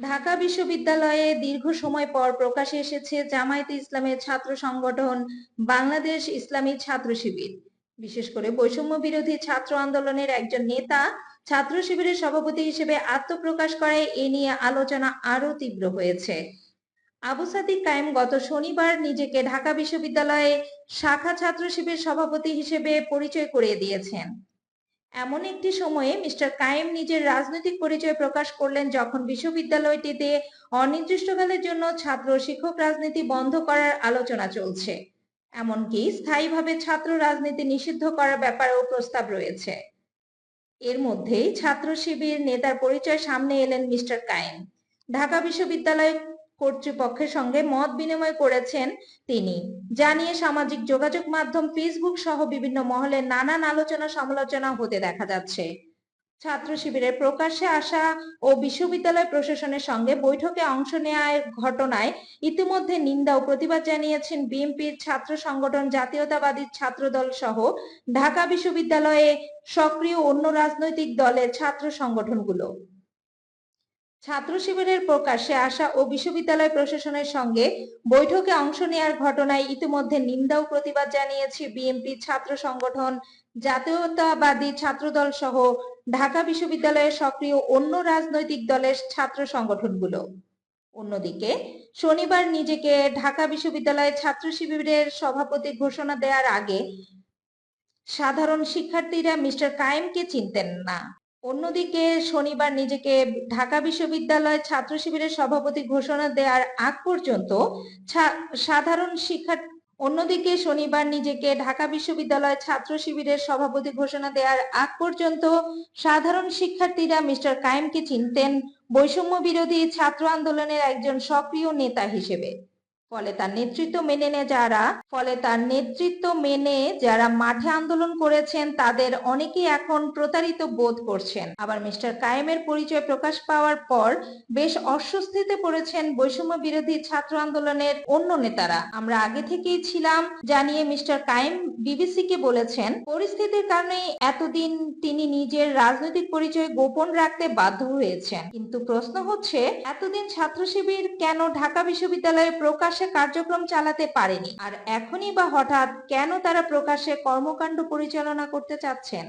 ঢাকা বিশ্ববিদ্যালয়ে দীর্ঘ সময় পর প্রকাশে এসেছে জামায়াতে ইসলামের ছাত্র সংগঠন বাংলাদেশ ইসলামী ছাত্র শিবির। বিশেষ করে বৈষম্য বিরোধী ছাত্র আন্দোলনের একজন নেতা ছাত্র শিবিরের সভাপতি হিসেবে আত্মপ্রকাশ করায় এ নিয়ে আলোচনা আরো তীব্র হয়েছে। আবু সাদিক কায়েম গত শনিবার নিজেকে ঢাকা বিশ্ববিদ্যালয়ে শাখা ছাত্র শিবির সভাপতি হিসেবে পরিচয় করিয়ে দিয়েছেন। এমন একটি সময়ে মিস্টার কায়েম নিজের রাজনৈতিক পরিচয় প্রকাশ করলেন যখন বিশ্ববিদ্যালয়টিতে অনির্দিষ্টকালের জন্য ছাত্র শিক্ষক রাজনীতি বন্ধ করার আলোচনা চলছে। এমনকি স্থায়ীভাবে ছাত্র রাজনীতি নিষিদ্ধ করার ব্যাপারেও প্রস্তাব রয়েছে। এর মধ্যেই ছাত্র শিবির নেতার পরিচয় সামনে এলেন মিস্টার কায়েম। ঢাকা বিশ্ববিদ্যালয় কর্তৃপক্ষের সঙ্গে মত বিনিময় করেছেন তিনি, জানিয়ে সামাজিক যোগাযোগ মাধ্যম ফেসবুক সহ বিভিন্ন মহলে নানান আলোচনা সমালোচনা হতে দেখা যাচ্ছে। ছাত্র শিবিরের প্রকাশ্যে আসা ও বিশ্ববিদ্যালয় প্রশাসনের সঙ্গে বৈঠকে অংশ নেওয়ার ঘটনায় ইতিমধ্যে নিন্দা ও প্রতিবাদ জানিয়েছেন বিএনপির ছাত্র সংগঠন জাতীয়তাবাদী ছাত্রদল সহ ঢাকা বিশ্ববিদ্যালয়ে সক্রিয় অন্য রাজনৈতিক দলের ছাত্র সংগঠনগুলো। ছাত্র শিবিরের প্রকাশ্যে আসা ও বিশ্ববিদ্যালয় প্রশাসনের সঙ্গে বৈঠকে অংশ নেওয়ার ঘটনায় ইতিমধ্যে নিন্দা ও প্রতিবাদ জানিয়েছে বিএনপি ছাত্র সংগঠন জাতীয়তাবাদী ছাত্রদল সহ ঢাকা বিশ্ববিদ্যালয়ের সক্রিয় অন্য রাজনৈতিক দলের ছাত্র সংগঠনগুলো। অন্যদিকে শনিবার নিজেকে ঢাকা বিশ্ববিদ্যালয়ের ছাত্র শিবিরের সভাপতি ঘোষণা দেওয়ার আগে সাধারণ শিক্ষার্থীরা মিস্টার কায়েমকে চিনতেন না। অন্যদিকে শনিবার নিজেকে ঢাকা বিশ্ববিদ্যালয় ছাত্র শিবিরের সভাপতি ঘোষণা দেওয়ার আগ পর্যন্ত সাধারণ শিক্ষার্থী অন্যদিকে শনিবার নিজেকে ঢাকা বিশ্ববিদ্যালয় ছাত্র শিবিরের সভাপতি ঘোষণা দেওয়ার আগ পর্যন্ত সাধারণ শিক্ষার্থীরা মিস্টার কায়েমকে চিনতেন বৈষম্য বিরোধী ছাত্র আন্দোলনের একজন সক্রিয় নেতা হিসেবে। ফলে তার নেতৃত্ব মেনে যারা মাঠে আন্দোলন করেছেন তাদের অনেকেই এখন প্রতারিত বোধ করছেন। আবার মিস্টার কায়েমের পরিচয় প্রকাশ পাওয়ার পর বেশ অস্বস্তিতে পড়েছেন বৈষম্য বিরোধী ছাত্র আন্দোলনের অন্য নেতারা। আমরা আগে থেকেই ছিলাম, জানিয়ে মিস্টার কায়েম বিবিসিকে বলেছেন, পরিস্থিতির কারণে এতদিন তিনি নিজের রাজনৈতিক পরিচয় গোপন রাখতে বাধ্য হয়েছেন। কিন্তু প্রশ্ন হচ্ছে, এতদিন ছাত্র শিবির কেন ঢাকা বিশ্ববিদ্যালয়ে প্রকাশ্যে কার্যক্রম চালাতে পারেনি, আর এখনই বা হঠাৎ কেন তারা প্রকাশ্যে কর্মকাণ্ড পরিচালনা করতে চাচ্ছেন?